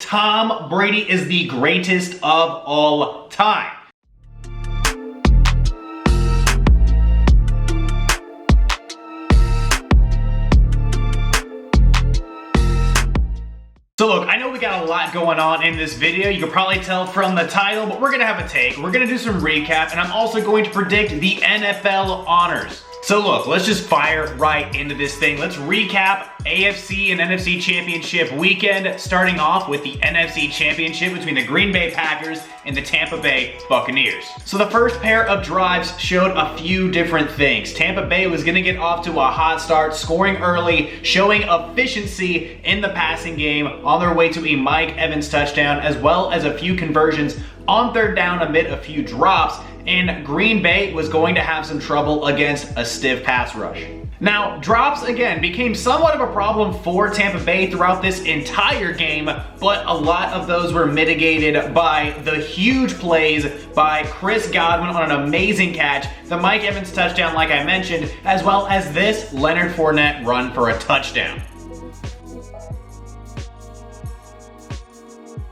Tom Brady is the greatest of all time. So look, I know we got a lot going on in this video. You can probably tell from the title, but we're gonna have a take. We're gonna do some recap, and I'm also going to predict the NFL honors. So look, let's just fire right into this thing. Let's recap AFC and NFC Championship weekend, starting off with the NFC Championship between the Green Bay Packers and the Tampa Bay Buccaneers. So the first pair of drives showed a few different things. Tampa Bay was gonna get off to a hot start, scoring early, showing efficiency in the passing game on their way to a Mike Evans touchdown, as well as a few conversions on third down amid a few drops, and Green Bay was going to have some trouble against a stiff pass rush. Now, drops again became somewhat of a problem for Tampa Bay throughout this entire game, but a lot of those were mitigated by the huge plays by Chris Godwin on an amazing catch, the Mike Evans touchdown like I mentioned, as well as this Leonard Fournette run for a touchdown.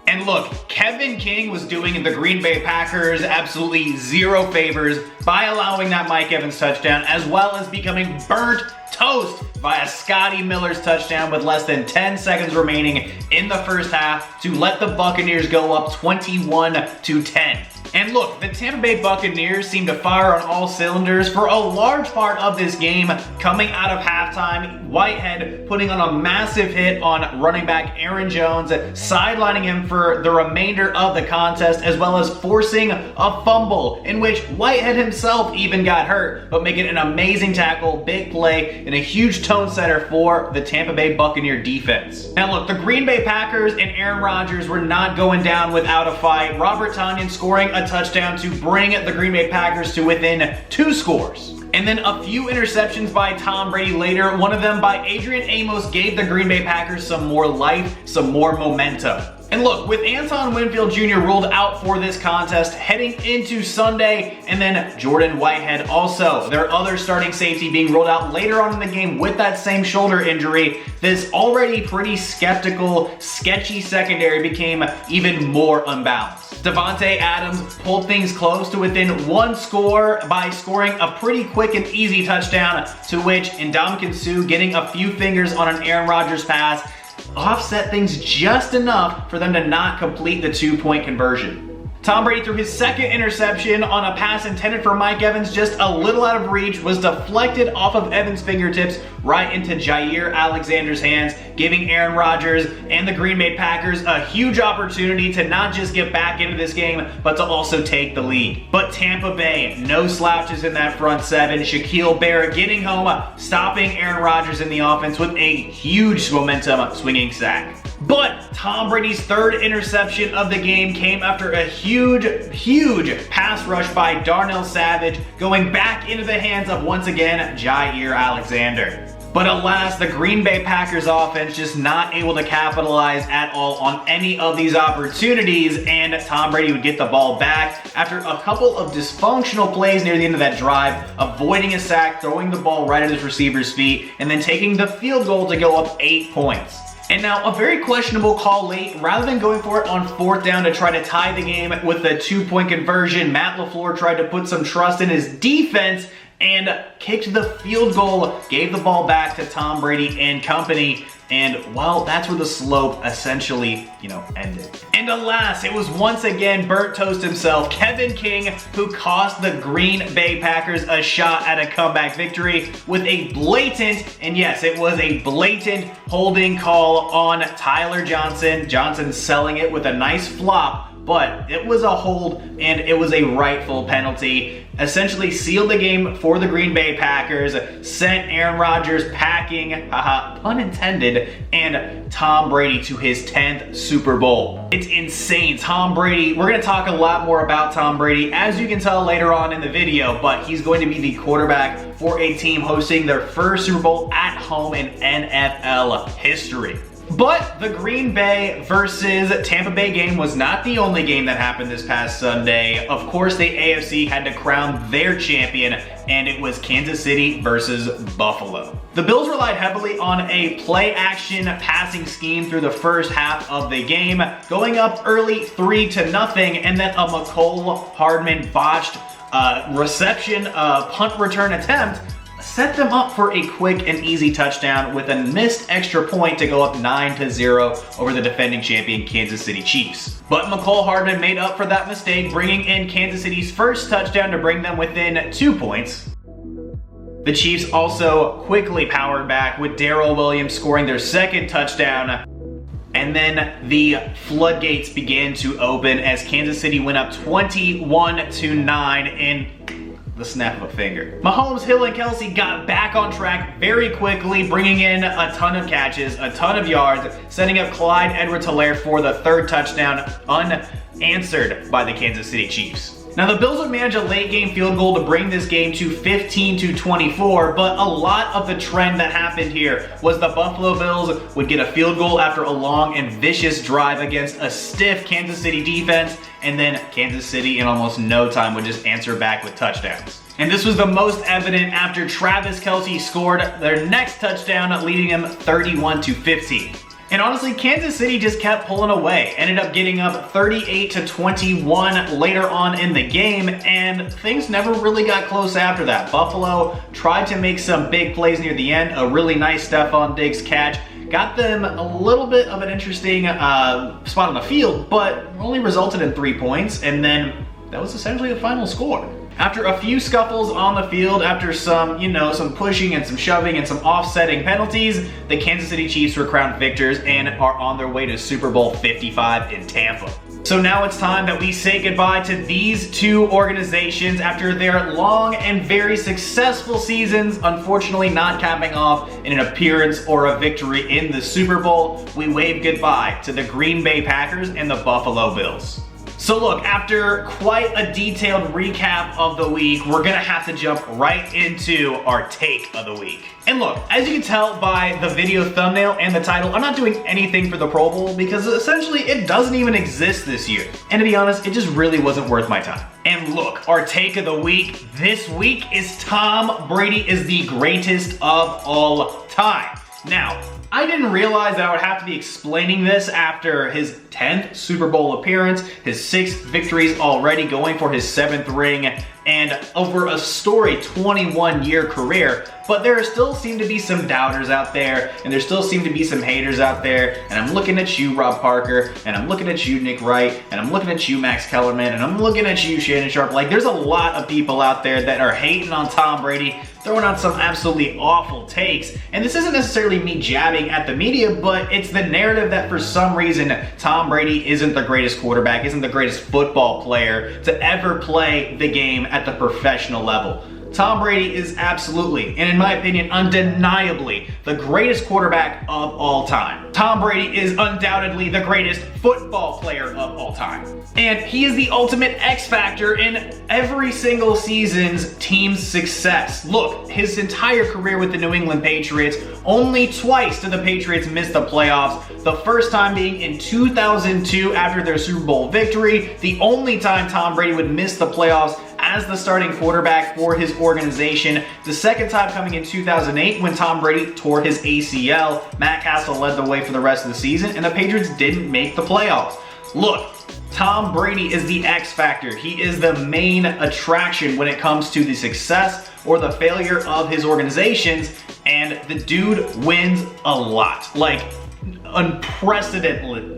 And look, Kevin King was doing the Green Bay Packers absolutely zero favors by allowing that Mike Evans touchdown, as well as becoming burnt toast via Scotty Miller's touchdown with less than 10 seconds remaining in the first half to let the Buccaneers go up 21-10. And look, the Tampa Bay Buccaneers seemed to fire on all cylinders for a large part of this game. Coming out of halftime, Whitehead putting on a massive hit on running back Aaron Jones, sidelining him for the remainder of the contest, as well as forcing a fumble in which Whitehead himself even got hurt, but making an amazing tackle, big play, and a huge tone setter for the Tampa Bay Buccaneer defense. Now look, the Green Bay Packers and Aaron Rodgers were not going down without a fight. Robert Tonyan scoring a touchdown to bring the Green Bay Packers to within 2 scores. And then a few interceptions by Tom Brady later, one of them by Adrian Amos, gave the Green Bay Packers some more life, some more momentum. And look, with Anton Winfield Jr. ruled out for this contest heading into Sunday, and then Jordan Whitehead also, their other starting safety, being ruled out later on in the game with that same shoulder injury, this already pretty skeptical, sketchy secondary became even more unbalanced. Devontae Adams pulled things close to within 1 score by scoring a pretty quick and easy touchdown, to which Ndamukong Suh getting a few fingers on an Aaron Rodgers pass offset things just enough for them to not complete the 2-point conversion. Tom Brady threw his second interception on a pass intended for Mike Evans, just a little out of reach, was deflected off of Evans' fingertips right into Jair Alexander's hands, giving Aaron Rodgers and the Green Bay Packers a huge opportunity to not just get back into this game, but to also take the lead. But Tampa Bay, no slouches in that front seven. Shaquille Barrett getting home, stopping Aaron Rodgers in the offense with a huge momentum swinging sack. But Tom Brady's third interception of the game came after a huge pass rush by Darnell Savage, going back into the hands of, once again, Jair Alexander. But alas, the Green Bay Packers offense just not able to capitalize at all on any of these opportunities, and Tom Brady would get the ball back after a couple of dysfunctional plays near the end of that drive, avoiding a sack, throwing the ball right at his receiver's feet, and then taking the field goal to go up 8 points. And now a very questionable call late. Rather than going for it on 4th down to try to tie the game with a 2-point conversion, Matt LaFleur tried to put some trust in his defense and kicked the field goal, gave the ball back to Tom Brady and company. And well, that's where the slope essentially, ended. And alas, it was once again burnt toast himself, Kevin King, who cost the Green Bay Packers a shot at a comeback victory with a blatant, and yes, it was a blatant holding call on Tyler Johnson. Johnson selling it with a nice flop, but it was a hold and it was a rightful penalty. Essentially sealed the game for the Green Bay Packers, sent Aaron Rodgers packing, haha, pun intended, and Tom Brady to his 10th Super Bowl. It's insane. Tom Brady, we're going to talk a lot more about Tom Brady, as you can tell later on in the video, but he's going to be the quarterback for a team hosting their first Super Bowl at home in NFL history. But the Green Bay versus Tampa Bay game was not the only game that happened this past Sunday. Of course, the AFC had to crown their champion, and it was Kansas City versus Buffalo. The Bills relied heavily on a play-action passing scheme through the first half of the game, going up early 3-0, and then a McCole Hardman botched reception punt return attempt set them up for a quick and easy touchdown with a missed extra point to go up 9-0 over the defending champion Kansas City Chiefs. But McCole Hardman made up for that mistake, bringing in Kansas City's first touchdown to bring them within 2 points. The Chiefs also quickly powered back with Darrell Williams scoring their second touchdown. And then the floodgates began to open as Kansas City went up 21-9 in the snap of a finger. Mahomes, Hill, and Kelsey got back on track very quickly, bringing in a ton of catches, a ton of yards, setting up Clyde Edwards-Helaire for the third touchdown, unanswered by the Kansas City Chiefs. Now, the Bills would manage a late game field goal to bring this game to 15-24, but a lot of the trend that happened here was the Buffalo Bills would get a field goal after a long and vicious drive against a stiff Kansas City defense, and then Kansas City in almost no time would just answer back with touchdowns. And this was the most evident after Travis Kelce scored their next touchdown, leading them 31-15. And honestly, Kansas City just kept pulling away, ended up getting up 38-21 later on in the game, and things never really got close after that. Buffalo tried to make some big plays near the end, a really nice Stephon Diggs catch, got them a little bit of an interesting spot on the field, but only resulted in 3 points, and then that was essentially the final score. After a few scuffles on the field, after some pushing and some shoving and some offsetting penalties, the Kansas City Chiefs were crowned victors and are on their way to Super Bowl 55 in Tampa. So now it's time that we say goodbye to these two organizations after their long and very successful seasons, unfortunately not capping off in an appearance or a victory in the Super Bowl. We wave goodbye to the Green Bay Packers and the Buffalo Bills. So look, after quite a detailed recap of the week, we're gonna have to jump right into our take of the week. And look, as you can tell by the video thumbnail and the title, I'm not doing anything for the Pro Bowl because essentially it doesn't even exist this year. And to be honest, it just really wasn't worth my time. And look, our take of the week this week is Tom Brady is the greatest of all time. Now, I didn't realize that I would have to be explaining this after his 10th Super Bowl appearance, his 6th victories already, going for his 7th ring, and over a storied 21-year career. But there still seem to be some doubters out there, and there still seem to be some haters out there, and I'm looking at you, Rob Parker, and I'm looking at you, Nick Wright, and I'm looking at you, Max Kellerman, and I'm looking at you, Shannon Sharp. Like, there's a lot of people out there that are hating on Tom Brady, throwing out some absolutely awful takes, and this isn't necessarily me jabbing at the media, but it's the narrative that for some reason Tom Brady isn't the greatest quarterback, isn't the greatest football player to ever play the game at the professional level. Tom Brady is absolutely, and in my opinion, undeniably, the greatest quarterback of all time. Tom Brady is undoubtedly the greatest football player of all time. And he is the ultimate X factor in every single season's team's success. Look, his entire career with the New England Patriots, only twice did the Patriots miss the playoffs. The first time being in 2002 after their Super Bowl victory. The only time Tom Brady would miss the playoffs as the starting quarterback for his organization. The second time coming in 2008 when Tom Brady tore his ACL. Matt Castle led the way for the rest of the season and the Patriots didn't make the playoffs. Look, Tom Brady is the X factor. He is the main attraction when it comes to the success or the failure of his organizations, and the dude wins a lot. Like, unprecedented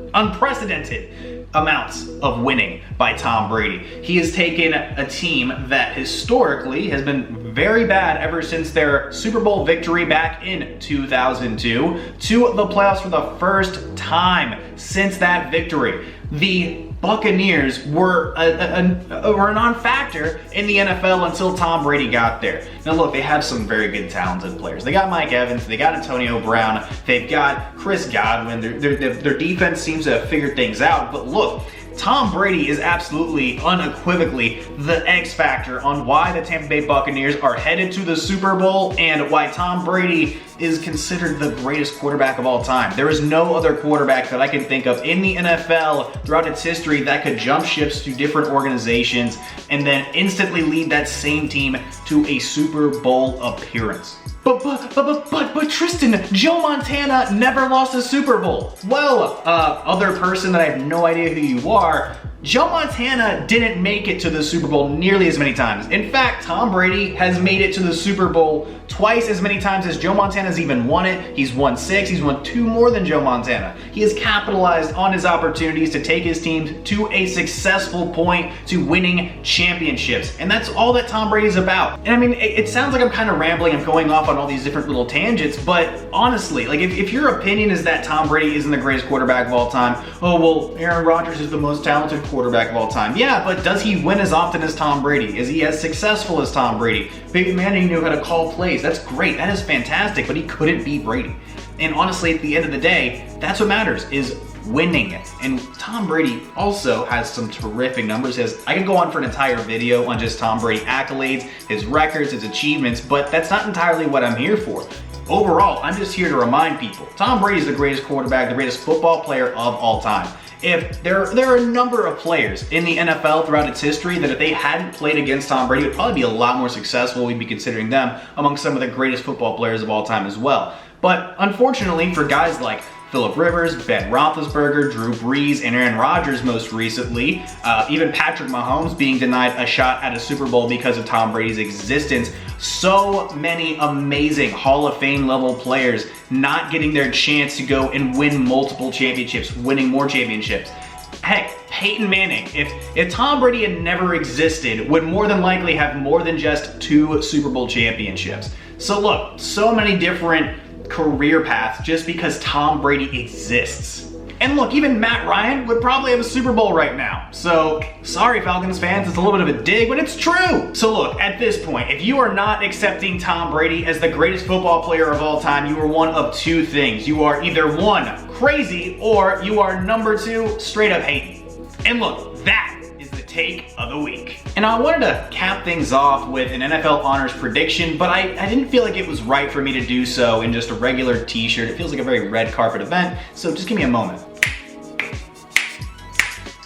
amounts of winning by Tom Brady. He has taken a team that historically has been very bad ever since their Super Bowl victory back in 2002 to the playoffs for the first time since that victory. The Buccaneers were a non-factor in the NFL until Tom Brady got there. Now look, they have some very good talented players. They got Mike Evans, they got Antonio Brown, they've got Chris Godwin. Their defense seems to have figured things out, but look, Tom Brady is absolutely, unequivocally, the X factor on why the Tampa Bay Buccaneers are headed to the Super Bowl and why Tom Brady is considered the greatest quarterback of all time. There is no other quarterback that I can think of in the NFL throughout its history that could jump ships to different organizations and then instantly lead that same team to a Super Bowl appearance. But Tristan, Joe Montana never lost a Super Bowl. Well, other person that I have no idea who you are, Joe Montana didn't make it to the Super Bowl nearly as many times. In fact, Tom Brady has made it to the Super Bowl twice as many times as Joe Montana's even won it. He's won 6, he's won 2 more than Joe Montana. He has capitalized on his opportunities to take his team to a successful point to winning championships. And that's all that Tom Brady's about. And I mean, it sounds like I'm kind of rambling, I'm going off on all these different little tangents, but honestly, like if your opinion is that Tom Brady isn't the greatest quarterback of all time, oh well, Aaron Rodgers is the most talented quarterback of all time. Yeah, but does he win as often as Tom Brady? Is he as successful as Tom Brady? Peyton Manning knew how to call plays. That's great, that is fantastic, but he couldn't beat Brady. And honestly, at the end of the day, that's what matters, is winning. And Tom Brady also has some terrific numbers. I can go on for an entire video on just Tom Brady accolades, his records, his achievements, but that's not entirely what I'm here for. Overall, I'm just here to remind people, Tom Brady is the greatest quarterback, the greatest football player of all time. If there are a number of players in the NFL throughout its history that if they hadn't played against Tom Brady would probably be a lot more successful. We'd be considering them among some of the greatest football players of all time as well. But unfortunately for guys like Phillip Rivers, Ben Roethlisberger, Drew Brees, and Aaron Rodgers most recently, even Patrick Mahomes being denied a shot at a Super Bowl because of Tom Brady's existence. So many amazing Hall of Fame level players not getting their chance to go and win multiple championships, winning more championships. Heck, Peyton Manning, if Tom Brady had never existed, would more than likely have more than just 2 Super Bowl championships. So look, so many different career paths just because Tom Brady exists. And look, even Matt Ryan would probably have a Super Bowl right now. So, sorry Falcons fans, it's a little bit of a dig, but it's true. So look, at this point, if you are not accepting Tom Brady as the greatest football player of all time, you are one of 2 things. You are either 1, crazy, or you are number 2, straight up hating. And look, that is the take of the week. And I wanted to cap things off with an NFL honors prediction, but I didn't feel like it was right for me to do so in just a regular t-shirt. It feels like a very red carpet event, so just give me a moment.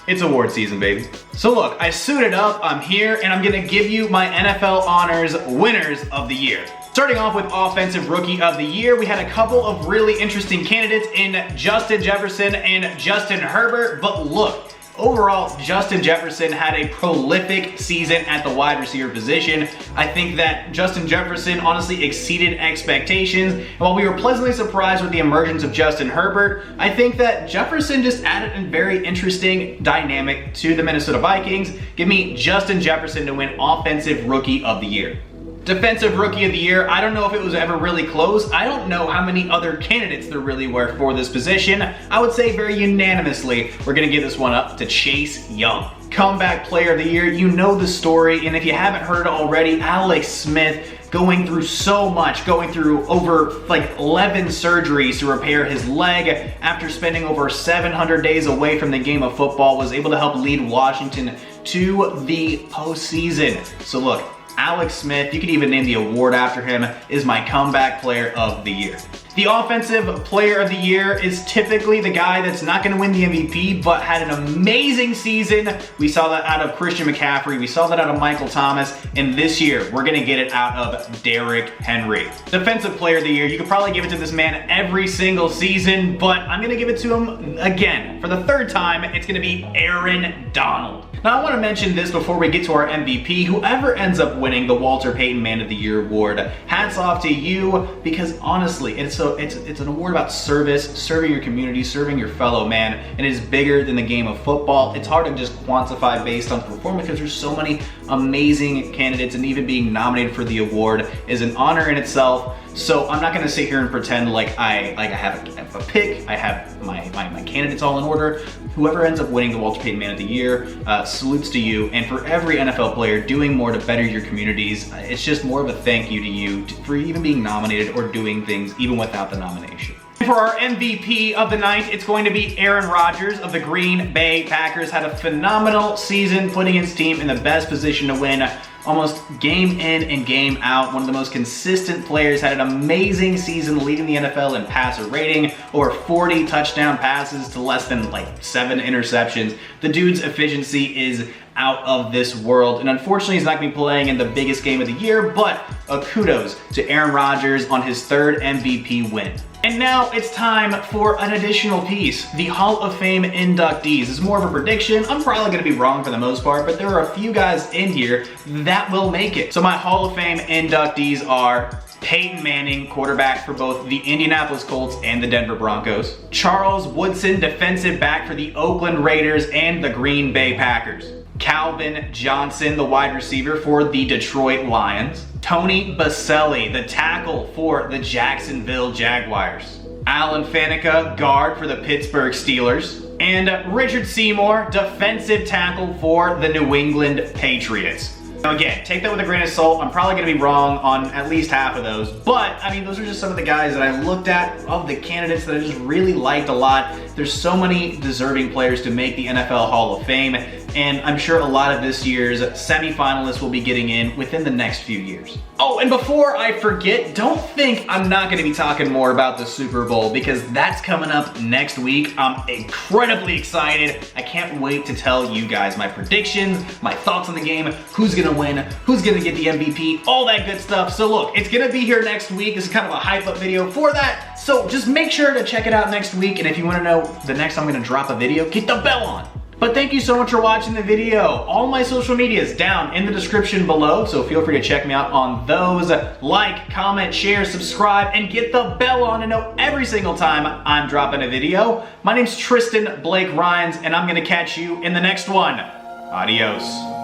It's award season, baby. So look, I suited up, I'm here, and I'm gonna give you my NFL honors winners of the year. Starting off with Offensive Rookie of the Year, we had a couple of really interesting candidates in Justin Jefferson and Justin Herbert, but look, overall, Justin Jefferson had a prolific season at the wide receiver position. I think that Justin Jefferson honestly exceeded expectations. And while we were pleasantly surprised with the emergence of Justin Herbert, I think that Jefferson just added a very interesting dynamic to the Minnesota Vikings. Give me Justin Jefferson to win Offensive Rookie of the Year. Defensive Rookie of the Year, I don't know if it was ever really close. I don't know how many other candidates there really were for this position. I would say very unanimously, we're gonna give this one up to Chase Young. Comeback Player of the Year, you know the story, and if you haven't heard it already, Alex Smith going through so much, going through over like 11 surgeries to repair his leg after spending over 700 days away from the game of football, was able to help lead Washington to the postseason. So look, Alex Smith, you could even name the award after him, is my Comeback Player of the Year. The Offensive Player of the Year is typically the guy that's not going to win the MVP, but had an amazing season. We saw that out of Christian McCaffrey, we saw that out of Michael Thomas, and this year, we're going to get it out of Derrick Henry. Defensive Player of the Year, you could probably give it to this man every single season, but I'm going to give it to him again. For the 3rd time, it's going to be Aaron Donald. Now, I want to mention this before we get to our MVP. Whoever ends up winning the Walter Payton Man of the Year award, hats off to you, because honestly, it's an award about service, serving your community, serving your fellow man, and it is bigger than the game of football. It's hard to just quantify based on performance because there's so many amazing candidates, and even being nominated for the award is an honor in itself. So I'm not gonna sit here and pretend like I have a pick, I have my candidates all in order. Whoever ends up winning the Walter Payton Man of the Year, salutes to you. And for every NFL player doing more to better your communities, it's just more of a thank you to you for even being nominated or doing things even without the nomination. For our MVP of the night, it's going to be Aaron Rodgers of the Green Bay Packers. Had a phenomenal season, putting his team in the best position to win almost game in and game out. One of the most consistent players, had an amazing season leading the NFL in passer rating, over 40 touchdown passes to less than 7 interceptions. The dude's efficiency is out of this world, and unfortunately he's not going to be playing in the biggest game of the year, but kudos to Aaron Rodgers on his 3rd MVP win. And now it's time for an additional piece, the Hall of Fame inductees. It's more of a prediction. I'm probably going to be wrong for the most part, but there are a few guys in here that will make it. So my Hall of Fame inductees are Peyton Manning, quarterback for both the Indianapolis Colts and the Denver Broncos. Charles Woodson, defensive back for the Oakland Raiders and the Green Bay Packers. Calvin Johnson, the wide receiver for the Detroit Lions. Tony Baselli, the tackle for the Jacksonville Jaguars. Alan Faneca, guard for the Pittsburgh Steelers. And Richard Seymour, defensive tackle for the New England Patriots. Now again, take that with a grain of salt. I'm probably going to be wrong on at least half of those, but I mean, those are just some of the guys that I looked at of the candidates that I just really liked a lot. There's so many deserving players to make the NFL Hall of Fame, and I'm sure a lot of this year's semi-finalists will be getting in within the next few years. Oh, and before I forget, don't think I'm not going to be talking more about the Super Bowl, because that's coming up next week. I'm incredibly excited. I can't wait to tell you guys my predictions, my thoughts on the game, who's going to win, who's going to get the MVP, all that good stuff. So look, it's going to be here next week. This is kind of a hype up video for that. So just make sure to check it out next week. And if you want to know the next time I'm going to drop a video, get the bell on. But thank you so much for watching the video. All my social media is down in the description below, so feel free to check me out on those. Like, comment, share, subscribe, and get the bell on to know every single time I'm dropping a video. My name's Tristan Blake Rines, and I'm gonna catch you in the next one. Adios.